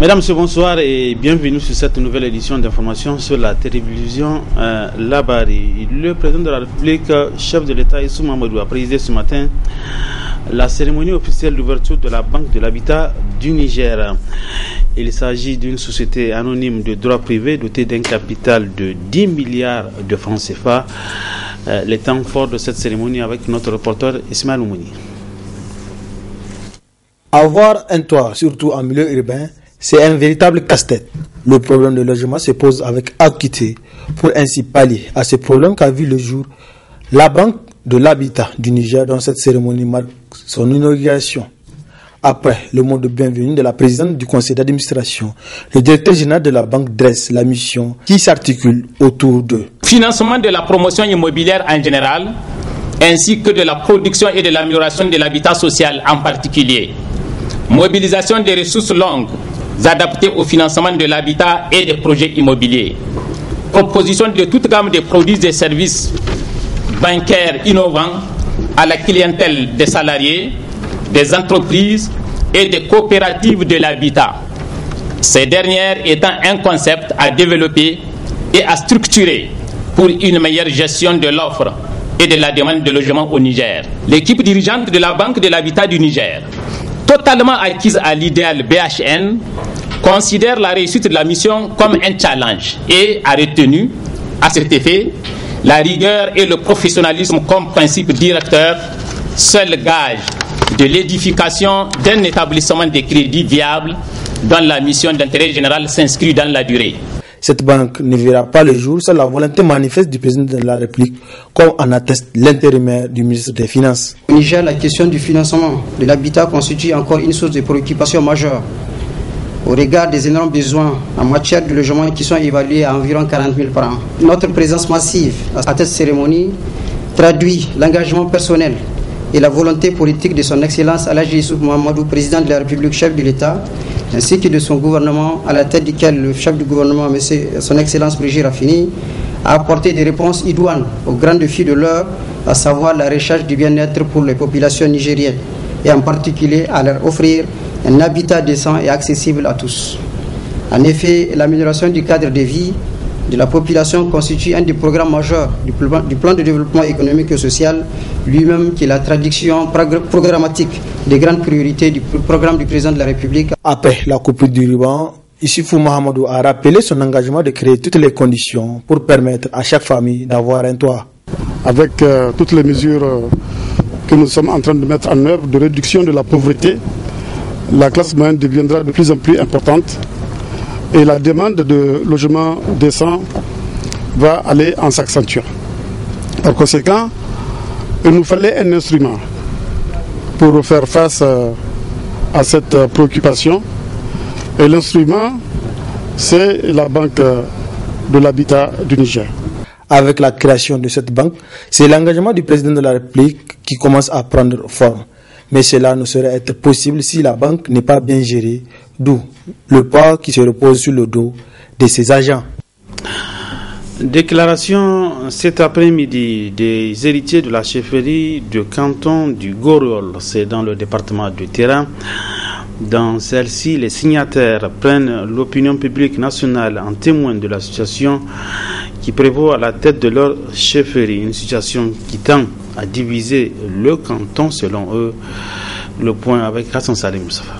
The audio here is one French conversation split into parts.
Mesdames, Messieurs, bonsoir et bienvenue sur cette nouvelle édition d'information sur la télévision Labari. Le président de la République, chef de l'État Issou Mahamadou, a présidé ce matin la cérémonie officielle d'ouverture de la Banque de l'Habitat du Niger. Il s'agit d'une société anonyme de droit privé dotée d'un capital de 10 milliards de francs CFA. Les temps forts de cette cérémonie avec notre reporter Ismaël Oumouni. Avoir un toit, surtout en milieu urbain, c'est un véritable casse-tête. Le problème de logement se pose avec acuité. Pour ainsi pallier à ce problème qu'a vu le jour la Banque de l'Habitat du Niger, dont cette cérémonie marque son inauguration. Après le mot de bienvenue de la présidente du conseil d'administration, le directeur général de la banque dresse la mission qui s'articule autour de financement de la promotion immobilière en général, ainsi que de la production et de l'amélioration de l'habitat social en particulier. Mobilisation des ressources longues adaptées au financement de l'habitat et des projets immobiliers. Proposition de toute gamme de produits et services bancaires innovants à la clientèle des salariés, des entreprises et des coopératives de l'habitat. Ces dernières étant un concept à développer et à structurer pour une meilleure gestion de l'offre et de la demande de logement au Niger. L'équipe dirigeante de la Banque de l'Habitat du Niger, totalement acquise à l'idéal BHN, considère la réussite de la mission comme un challenge et a retenu, à cet effet, la rigueur et le professionnalisme comme principe directeur, seul gage de l'édification d'un établissement de crédit viable dont la mission d'intérêt général s'inscrit dans la durée. Cette banque ne verra pas le jour sans la volonté manifeste du président de la République, comme en atteste l'intérimaire du ministre des Finances. Au Niger, la question du financement de l'habitat constitue encore une source de préoccupation majeure au regard des énormes besoins en matière de logement qui sont évalués à environ 40 000 par an. Notre présence massive à cette cérémonie traduit l'engagement personnel et la volonté politique de son Excellence Alhaji Issou Mahamadou, président de la République, chef de l'État, ainsi que de son gouvernement, à la tête duquel le chef du gouvernement, son Excellence Brigitte Raffini, a apporté des réponses idoines aux grands défis de l'heure, à savoir la recherche du bien-être pour les populations nigériennes, et en particulier à leur offrir un habitat décent et accessible à tous. En effet, l'amélioration du cadre de vie de la population constitue un des programmes majeurs du plan de développement économique et social, lui-même qui est la traduction programmatique des grandes priorités du programme du président de la République. Après la coupure du ruban, Issou Mahamadou a rappelé son engagement de créer toutes les conditions pour permettre à chaque famille d'avoir un toit. Avec toutes les mesures que nous sommes en train de mettre en œuvre de réduction de la pauvreté, la classe moyenne deviendra de plus en plus importante et la demande de logements décents va aller en s'accentuant. Par conséquent, il nous fallait un instrument pour faire face à cette préoccupation. Et l'instrument, c'est la Banque de l'Habitat du Niger. Avec la création de cette banque, c'est l'engagement du président de la République qui commence à prendre forme. Mais cela ne saurait être possible si la banque n'est pas bien gérée, d'où le poids qui se repose sur le dos de ses agents. Déclaration cet après-midi des héritiers de la chefferie de canton du Gorol, c'est dans le département de Terra. Dans celle-ci, les signataires prennent l'opinion publique nationale en témoin de la situation qui prévaut à la tête de leur chefferie, une situation qui tend à diviser le canton selon eux. Le point avec Hassan Salim Moussafa.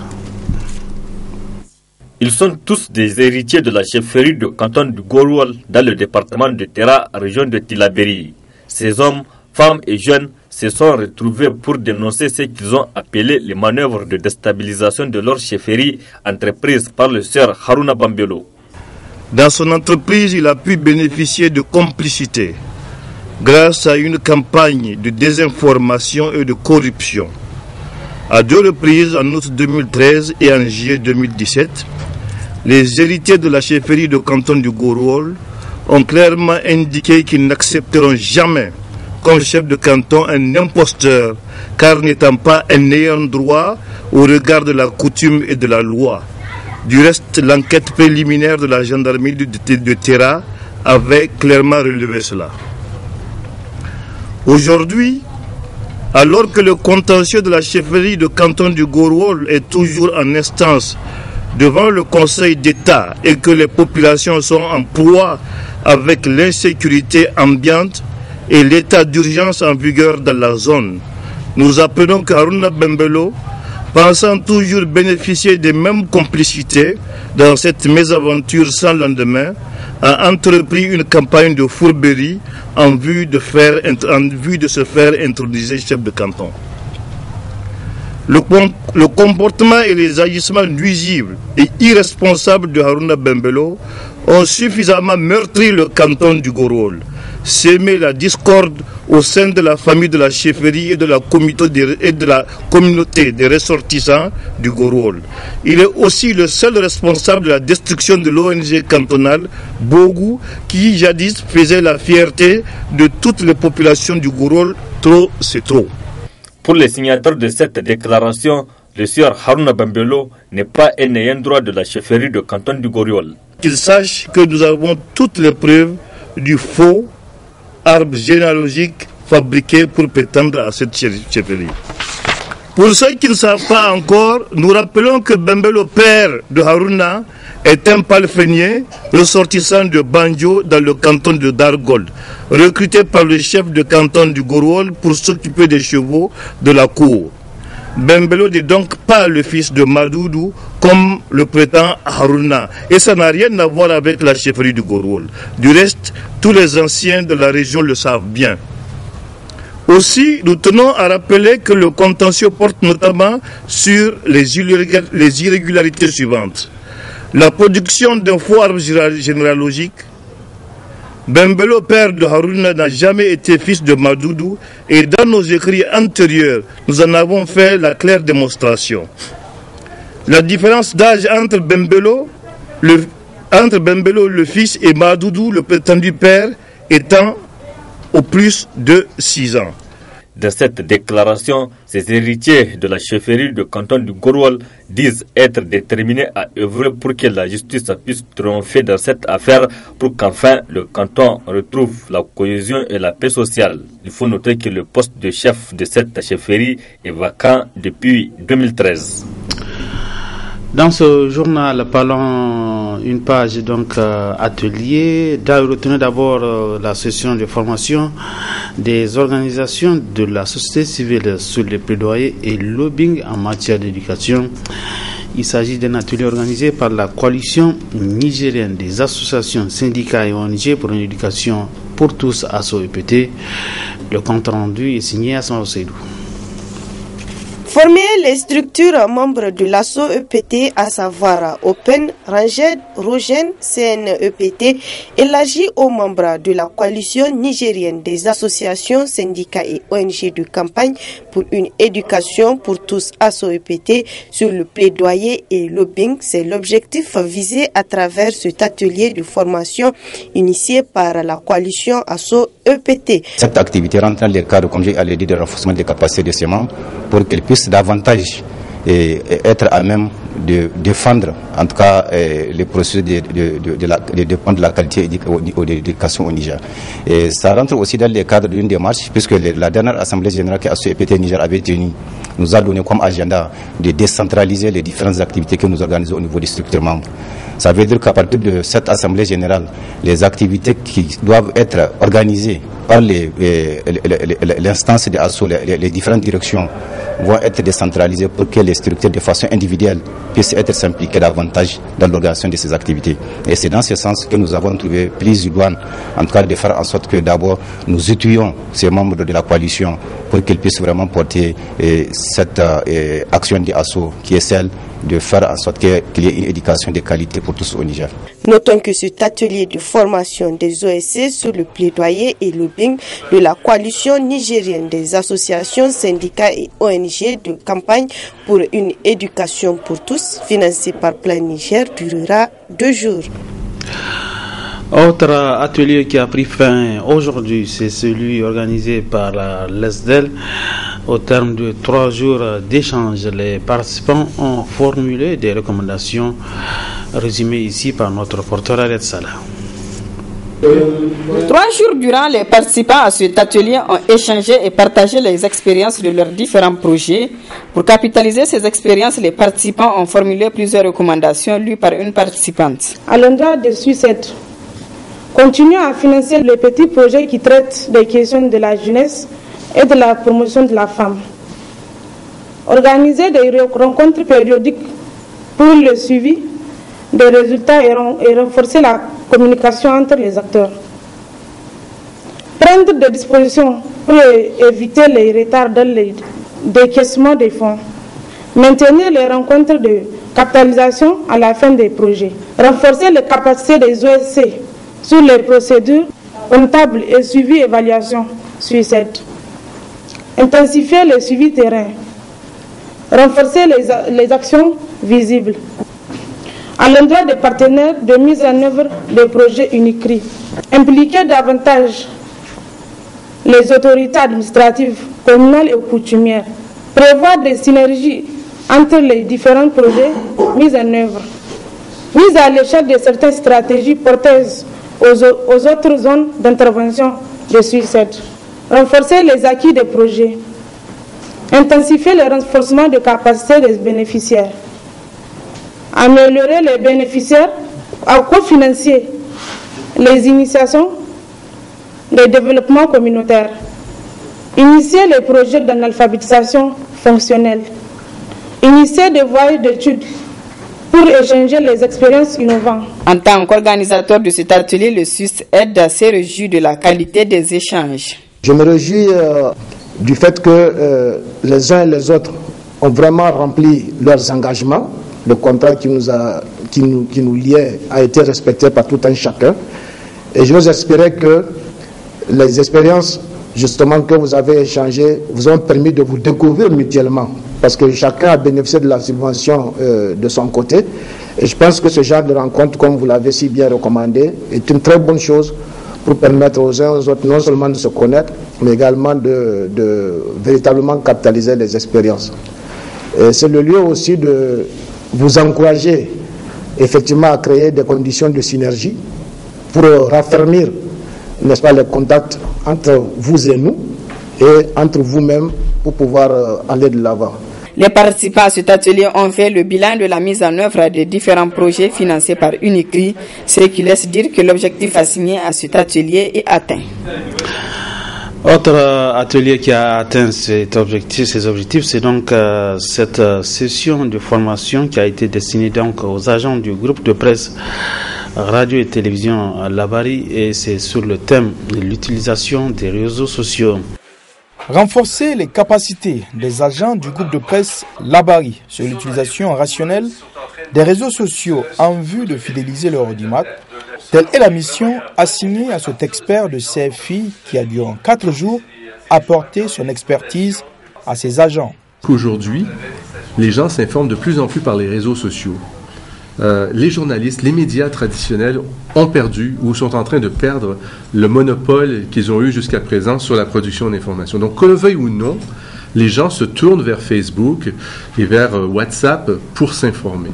Ils sont tous des héritiers de la chefferie de canton du Gorwal dans le département de Terra, région de Tillabéri. Ces hommes, femmes et jeunes se sont retrouvés pour dénoncer ce qu'ils ont appelé les manœuvres de déstabilisation de leur chefferie entreprises par le sieur Haruna Bambelo. Dans son entreprise, il a pu bénéficier de complicité grâce à une campagne de désinformation et de corruption. À 2 reprises, en août 2013 et en juillet 2017, les héritiers de la chefferie de canton du Gorwal ont clairement indiqué qu'ils n'accepteront jamais comme chef de canton un imposteur, car n'étant pas un ayant droit au regard de la coutume et de la loi. Du reste, l'enquête préliminaire de la gendarmerie de Terra avait clairement relevé cela. Aujourd'hui, alors que le contentieux de la chefferie de canton du Gorwal est toujours en instance devant le Conseil d'État et que les populations sont en proie avec l'insécurité ambiante et l'état d'urgence en vigueur dans la zone. Nous apprenons qu'Haruna Bembelo, pensant toujours bénéficier des mêmes complicités dans cette mésaventure sans lendemain, a entrepris une campagne de fourberie en vue de se faire introduire chef de canton. Le comportement et les agissements nuisibles et irresponsables de Haruna Bembelo ont suffisamment meurtri le canton du Gorol, sémé la discorde au sein de la famille de la chefferie et de la communauté des ressortissants du Gorol. Il est aussi le seul responsable de la destruction de l'ONG cantonale Bogou, qui jadis faisait la fierté de toutes les populations du Gorol. Trop, c'est trop. Pour les signataires de cette déclaration, le sieur Haruna Bembelo n'est pas un ayant droit de la chefferie de canton du Gorol. Qu'il sache que nous avons toutes les preuves du faux arbre généalogique fabriqué pour prétendre à cette chefferie. Pour ceux qui ne savent pas encore, nous rappelons que Bembelo, père de Haruna, est un palefrenier ressortissant de Banjo dans le canton de Dargold, recruté par le chef de canton du Gorol pour s'occuper des chevaux de la cour. Bembelo n'est donc pas le fils de Madoudou comme le prétend Haruna, et ça n'a rien à voir avec la chefferie du Gorol. Du reste, tous les anciens de la région le savent bien. Aussi, nous tenons à rappeler que le contentieux porte notamment sur les irrégularités suivantes. La production d'un faux arbre généalogique. Bembelo, père de Haruna, n'a jamais été fils de Madoudou, et dans nos écrits antérieurs, nous en avons fait la claire démonstration. La différence d'âge entre Bembelo, le fils, et Madoudou, le prétendu père, étant au plus de 6 ans. Dans cette déclaration, ces héritiers de la chefferie de canton du Gorol disent être déterminés à œuvrer pour que la justice puisse triompher dans cette affaire pour qu'enfin le canton retrouve la cohésion et la paix sociale. Il faut noter que le poste de chef de cette chefferie est vacant depuis 2013. Dans ce journal, parlons une page donc atelier. Retenez d'abord la session de formation des organisations de la société civile sur les plaidoyers et lobbying en matière d'éducation. Il s'agit d'un atelier organisé par la coalition nigérienne des associations, syndicats et ONG pour une éducation pour tous, ASSO-EPT. Le compte rendu est signé à Asma Seydou. Former les structures membres de l'ASSO-EPT, à savoir Open, Ranged, Rogen, CNEPT, élargi aux membres de la coalition nigérienne des associations, syndicats et ONG de campagne pour une éducation pour tous, ASSO-EPT, sur le plaidoyer et lobbying. C'est l'objectif visé à travers cet atelier de formation initié par la coalition ASSO-EPT. Cette activité rentre dans le cadre, comme j'ai dit, de renforcement des capacités de ces membres pour qu'ils puissent davantage être à même de défendre en tout cas les processus de la qualité de l'éducation au Niger. Et ça rentre aussi dans le cadre d'une démarche puisque la dernière assemblée générale que ASSO-EPT Niger avait tenue nous a donné comme agenda de décentraliser les différentes activités que nous organisons au niveau des structures membres. Ça veut dire qu'à partir de cette assemblée générale, les activités qui doivent être organisées par l'instance de ASSO, les différentes directions, vont être décentralisées pour que les structures de façon individuelle puissent être s'impliquer davantage dans l'organisation de ces activités. Et c'est dans ce sens que nous avons trouvé prise du douane, en tout cas de faire en sorte que d'abord nous étudions ces membres de la coalition pour qu'ils puissent vraiment porter cette action de ASSO qui est celle de faire en sorte qu'il y ait une éducation de qualité pour tous au Niger. Notons que cet atelier de formation des OSC sur le plaidoyer et lobbying de la coalition nigérienne des associations, syndicats et ONG de campagne pour une éducation pour tous, financé par Plan Niger, durera 2 jours. Autre atelier qui a pris fin aujourd'hui, c'est celui organisé par l'ESDEL. Au terme de 3 jours d'échange, les participants ont formulé des recommandations résumées ici par notre porteur Arrête Salah. 3 jours durant, les participants à cet atelier ont échangé et partagé les expériences de leurs différents projets. Pour capitaliser ces expériences, les participants ont formulé plusieurs recommandations lues par une participante. À l'endroit des suicides, continuons à financer les petits projets qui traitent des questions de la jeunesse et de la promotion de la femme. Organiser des rencontres périodiques pour le suivi des résultats et renforcer la communication entre les acteurs. Prendre des dispositions pour éviter les retards dans le décaissement des fonds. Maintenir les rencontres de capitalisation à la fin des projets. Renforcer les capacités des OSC sur les procédures comptables et suivi évaluation suicide. Intensifier le suivi terrain. Renforcer les actions visibles. À l'endroit des partenaires de mise en œuvre des projets UNICRI, impliquer davantage les autorités administratives, communales et coutumières, prévoir des synergies entre les différents projets mis en œuvre, mise à l'échelle de certaines stratégies porteuses aux autres zones d'intervention de suicide, renforcer les acquis des projets, intensifier le renforcement de capacités des bénéficiaires, améliorer les bénéficiaires à cofinancer les initiations de développement communautaire, initier les projets d'analphabétisation fonctionnelle, initier des voyages d'études pour échanger les expériences innovantes. En tant qu'organisateur de cet atelier, le SUS aide à se réjouir de la qualité des échanges. Je me réjouis du fait que les uns et les autres ont vraiment rempli leurs engagements. Le contrat qui nous liait a été respecté par tout un chacun. Et je veux espérer que les expériences justement que vous avez échangées vous ont permis de vous découvrir mutuellement. Parce que chacun a bénéficié de la subvention de son côté. Et je pense que ce genre de rencontre, comme vous l'avez si bien recommandé, est une très bonne chose pour permettre aux uns et aux autres non seulement de se connaître, mais également de véritablement capitaliser les expériences. C'est le lieu aussi de vous encourager effectivement à créer des conditions de synergie pour raffermir, n'est-ce pas, les contacts entre vous et nous et entre vous-même pour pouvoir aller de l'avant. Les participants à cet atelier ont fait le bilan de la mise en œuvre des différents projets financés par UNICRI, ce qui laisse dire que l'objectif assigné à cet atelier est atteint. Autre atelier qui a atteint ces objectifs, c'est donc cette session de formation qui a été destinée donc aux agents du groupe de presse radio et télévision Labari, et c'est sur le thème de l'utilisation des réseaux sociaux. Renforcer les capacités des agents du groupe de presse Labari sur l'utilisation rationnelle des réseaux sociaux en vue de fidéliser leur audimat. Telle est la mission assignée à cet expert de CFI qui a durant 4 jours apporté son expertise à ses agents. Aujourd'hui, les gens s'informent de plus en plus par les réseaux sociaux. Les journalistes, les médias traditionnels ont perdu ou sont en train de perdre le monopole qu'ils ont eu jusqu'à présent sur la production d'informations. Donc, qu'on le veuille ou non, les gens se tournent vers Facebook et vers WhatsApp pour s'informer.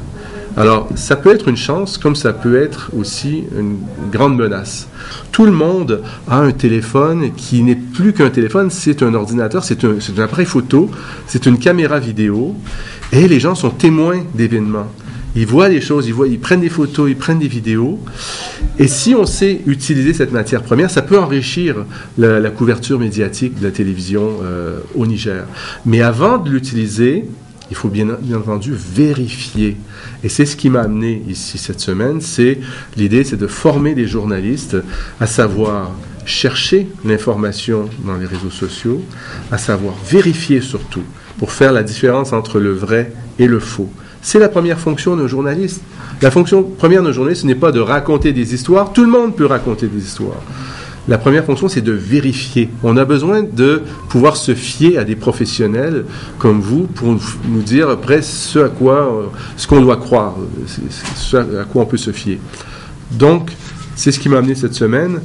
Alors, ça peut être une chance, comme ça peut être aussi une grande menace. Tout le monde a un téléphone qui n'est plus qu'un téléphone, c'est un ordinateur, c'est un appareil photo, c'est une caméra vidéo, et les gens sont témoins d'événements. Ils voient les choses, ils prennent des photos, ils prennent des vidéos. Et si on sait utiliser cette matière première, ça peut enrichir la couverture médiatique de la télévision au Niger. Mais avant de l'utiliser, il faut bien entendu vérifier. Et c'est ce qui m'a amené ici cette semaine. L'idée, c'est de former des journalistes à savoir chercher l'information dans les réseaux sociaux, à savoir vérifier surtout, pour faire la différence entre le vrai et le faux. C'est la première fonction d'un journaliste. La fonction première d'un journaliste, ce n'est pas de raconter des histoires. Tout le monde peut raconter des histoires. La première fonction, c'est de vérifier. On a besoin de pouvoir se fier à des professionnels comme vous pour nous dire après ce qu'on doit croire, ce à quoi on peut se fier. Donc, c'est ce qui m'a amené cette semaine.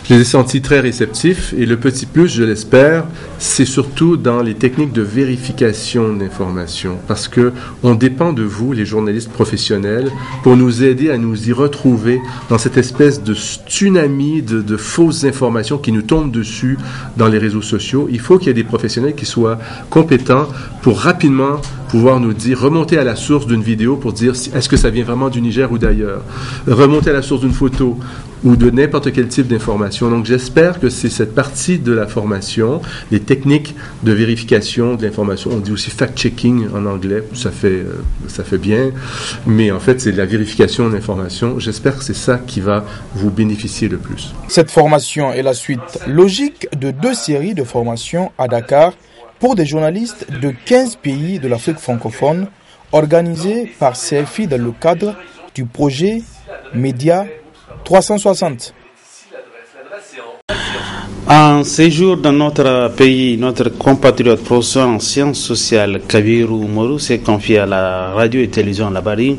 Je les ai sentis très réceptifs et le petit plus, je l'espère, c'est surtout dans les techniques de vérification d'informations parce que on dépend de vous, les journalistes professionnels, pour nous aider à nous y retrouver dans cette espèce de tsunami de fausses informations qui nous tombent dessus dans les réseaux sociaux. Il faut qu'il y ait des professionnels qui soient compétents pour rapidement pouvoir nous dire, remonter à la source d'une vidéo pour dire est-ce que ça vient vraiment du Niger ou d'ailleurs, remonter à la source d'une photo ou de n'importe quel type d'information. Donc j'espère que c'est cette partie de la formation, les techniques de vérification de l'information, on dit aussi fact-checking en anglais, ça fait bien, mais en fait c'est de la vérification de l'information. J'espère que c'est ça qui va vous bénéficier le plus. Cette formation est la suite logique de 2 séries de formations à Dakar pour des journalistes de 15 pays de l'Afrique francophone, organisées par CFI dans le cadre du projet Média 360. En séjour dans notre pays, notre compatriote professeur en sciences sociales, Kabiru Umaru, s'est confié à la radio et télévision Labari.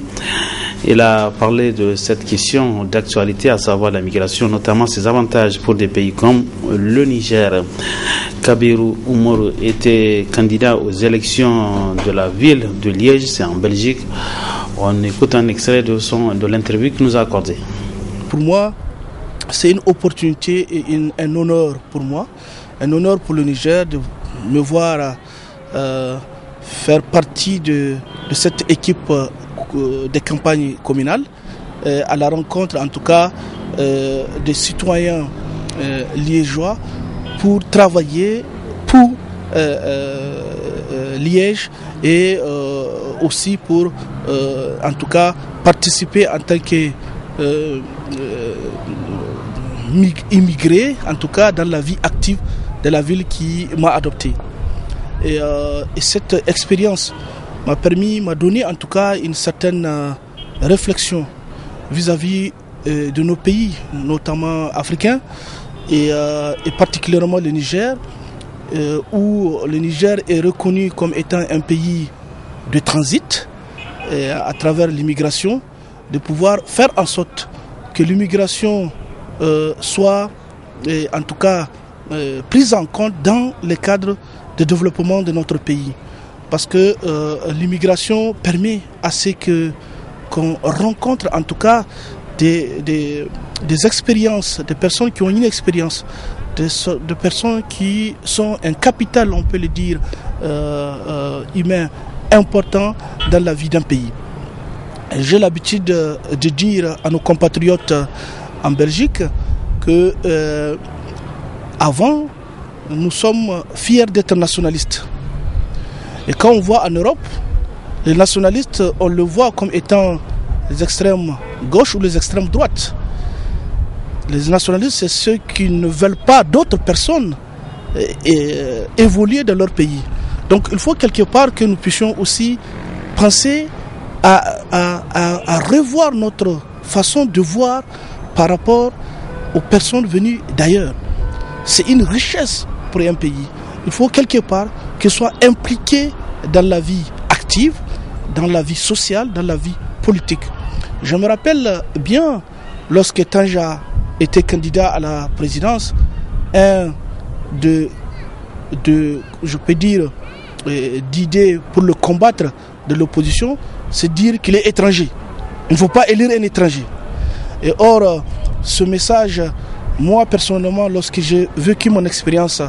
Il a parlé de cette question d'actualité, à savoir la migration, notamment ses avantages pour des pays comme le Niger. Kabiru Umaru était candidat aux élections de la ville de Liège, c'est en Belgique. On écoute un extrait de l'interview qu'il nous a accordé. Pour moi, c'est une opportunité et un honneur pour moi, un honneur pour le Niger de me voir faire partie de cette équipe des campagnes communales, à la rencontre en tout cas des citoyens liégeois pour travailler pour Liège et aussi pour en tout cas participer en tant que immigré, en tout cas dans la vie active de la ville qui m'a adopté. Et cette expérience m'a donné en tout cas une certaine réflexion vis-à-vis de nos pays, notamment africains, et particulièrement le Niger, où le Niger est reconnu comme étant un pays de transit à travers l'immigration, de pouvoir faire en sorte que l'immigration soit en tout cas prise en compte dans le cadre de développement de notre pays. Parce que l'immigration permet à ce qu'on rencontre en tout cas des expériences, des personnes qui ont une expérience, des personnes qui sont un capital, on peut le dire, humain important dans la vie d'un pays. J'ai l'habitude de dire à nos compatriotes en Belgique que avant, nous sommes fiers d'être nationalistes. Et quand on voit en Europe, les nationalistes, on le voit comme étant les extrêmes gauche ou les extrêmes droite. Les nationalistes, c'est ceux qui ne veulent pas d'autres personnes évoluer dans leur pays. Donc il faut quelque part que nous puissions aussi penser à revoir notre façon de voir par rapport aux personnes venues d'ailleurs. C'est une richesse pour un pays. Il faut quelque part qu'ils soient impliqués dans la vie active, dans la vie sociale, dans la vie politique. Je me rappelle bien, lorsque Tanja était candidat à la présidence, je peux dire, d'idées pour le combattre de l'opposition, c'est dire qu'il est étranger. Il ne faut pas élire un étranger. Et or, ce message, moi personnellement, lorsque j'ai vécu mon expérience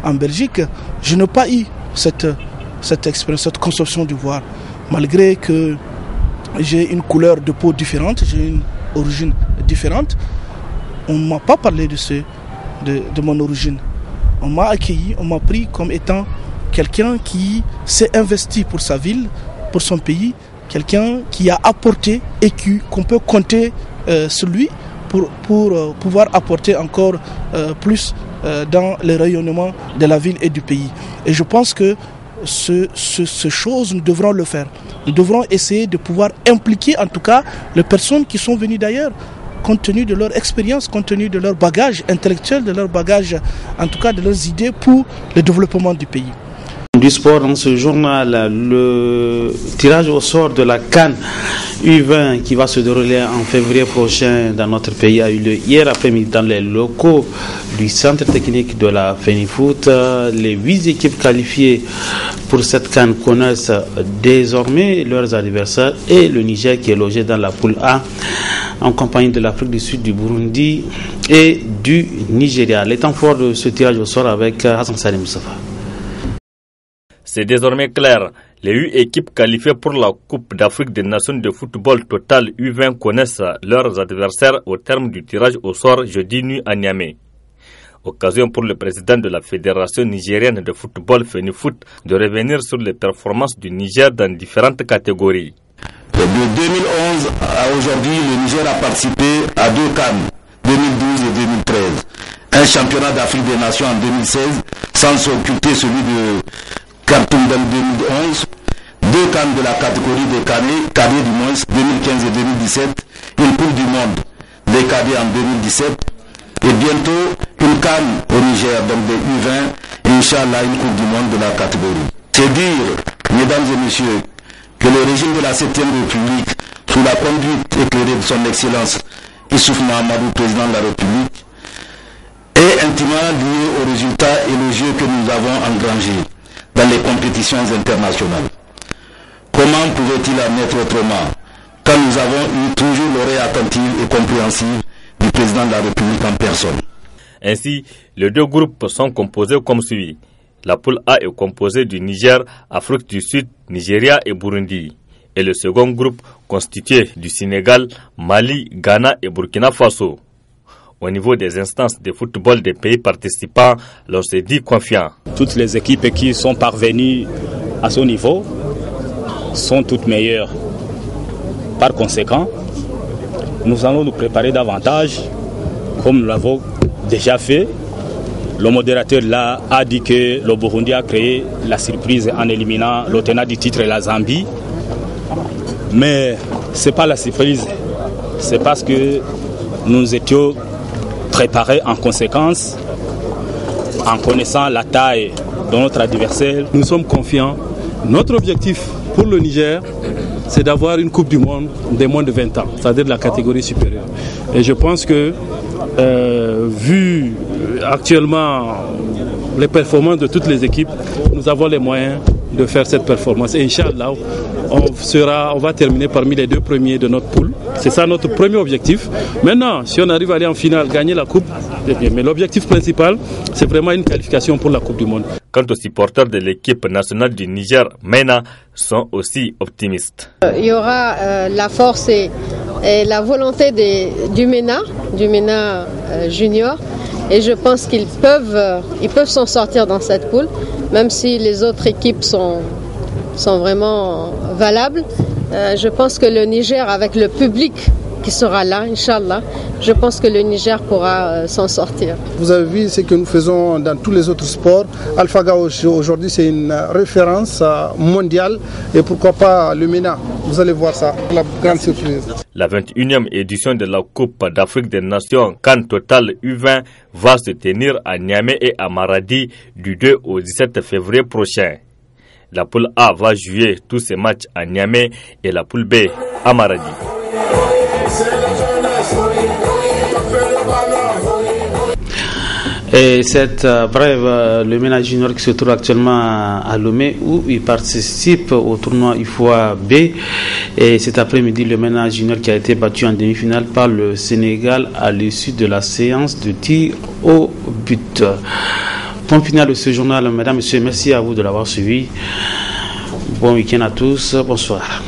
en Belgique, je n'ai pas eu cette expérience, cette conception du voir. Malgré que j'ai une couleur de peau différente, j'ai une origine différente, on ne m'a pas parlé de mon origine. On m'a accueilli, on m'a pris comme étant quelqu'un qui s'est investi pour sa ville, pour son pays, quelqu'un qui a apporté et qu'on peut compter sur lui pour pouvoir apporter encore plus dans le rayonnement de la ville et du pays. Et je pense que ces choses, nous devrons le faire. Nous devrons essayer de pouvoir impliquer en tout cas les personnes qui sont venues d'ailleurs, compte tenu de leur expérience, compte tenu de leur bagage intellectuel, de leur bagage, en tout cas de leurs idées pour le développement du pays. Du sport dans ce journal, le tirage au sort de la CAN U20 qui va se dérouler en février prochain dans notre pays a eu lieu hier après-midi dans les locaux du centre technique de la FENIFOOT. Les 8 équipes qualifiées pour cette CAN connaissent désormais leurs adversaires et le Niger qui est logé dans la poule A en compagnie de l'Afrique du Sud, du Burundi et du Nigeria. Les temps forts de ce tirage au sort avec Hassan Salim Moussafa. C'est désormais clair. Les 8 équipes qualifiées pour la Coupe d'Afrique des Nations de football total U20 connaissent leurs adversaires au terme du tirage au sort jeudi nuit à Niamey. Occasion pour le président de la Fédération nigérienne de football FENIFOOT de revenir sur les performances du Niger dans différentes catégories. De 2011 à aujourd'hui, le Niger a participé à 2 CAN, 2012 et 2013. Un championnat d'Afrique des Nations en 2016, sans occulter celui de Khartoum en 2011, 2 CAN de la catégorie des cadets du moins 2015 et 2017, une Coupe du Monde des cadets en 2017 et bientôt une CAN au Niger, donc des U20 et Inch'Allah une Coupe du Monde de la catégorie. C'est dire, mesdames et messieurs, que le régime de la 7e République, sous la conduite éclairée de son Excellence Issoufou Mahamadou, président de la République, est intimement lié aux résultats élogieux que nous avons engrangés dans les compétitions internationales. Comment pouvait-il en être autrement quand nous avons eu toujours l'oreille attentive et compréhensive du président de la République en personne? Ainsi, les 2 groupes sont composés comme suit. La poule A est composée du Niger, Afrique du Sud, Nigeria et Burundi. Et le second groupe constitué du Sénégal, Mali, Ghana et Burkina Faso. Au niveau des instances de football des pays participants, l'on s'est dit confiant. Toutes les équipes qui sont parvenues à ce niveau sont toutes meilleures. Par conséquent, nous allons nous préparer davantage, comme nous l'avons déjà fait. Le modérateur là a dit que le Burundi a créé la surprise en éliminant le tenant du titre, la Zambie. Mais ce n'est pas la surprise, c'est parce que nous étions préparés en conséquence, en connaissant la taille de notre adversaire. Nous sommes confiants. Notre objectif pour le Niger, c'est d'avoir une Coupe du Monde des moins de 20 ans, c'est-à-dire de la catégorie supérieure. Et je pense que, vu actuellement les performances de toutes les équipes, nous avons les moyens de faire cette performance. Et Inch'Allah, on va terminer parmi les 2 premiers de notre poule. C'est ça notre premier objectif. Maintenant, si on arrive à aller en finale, gagner la Coupe, c'est bien. Mais l'objectif principal, c'est vraiment une qualification pour la Coupe du Monde. Quant aux supporters de l'équipe nationale du Niger, MENA, sont aussi optimistes. Il y aura la force et la volonté du MENA junior. Et je pense qu'ils peuvent s'en sortir dans cette poule, même si les autres équipes sont vraiment valables. Je pense que le Niger, avec le public qui sera là, Inch'Allah, je pense que le Niger pourra s'en sortir. Vous avez vu ce que nous faisons dans tous les autres sports. AlphaGa aujourd'hui c'est une référence mondiale et pourquoi pas le MENA. Vous allez voir ça, la grande surprise. La 21e édition de la Coupe d'Afrique des Nations CAN Total U20 va se tenir à Niamey et à Maradi du 2 au 17 février prochain. La poule A va jouer tous ses matchs à Niamey et la poule B à Maradi. Et cette brève, le MENA Junior qui se trouve actuellement à Lomé où il participe au tournoi UFOA B. Et cet après-midi, le MENA Junior qui a été battu en demi-finale par le Sénégal à l'issue de la séance de tir au but. Point final de ce journal, mesdames et messieurs, merci à vous de l'avoir suivi. Bon week-end à tous, bonsoir.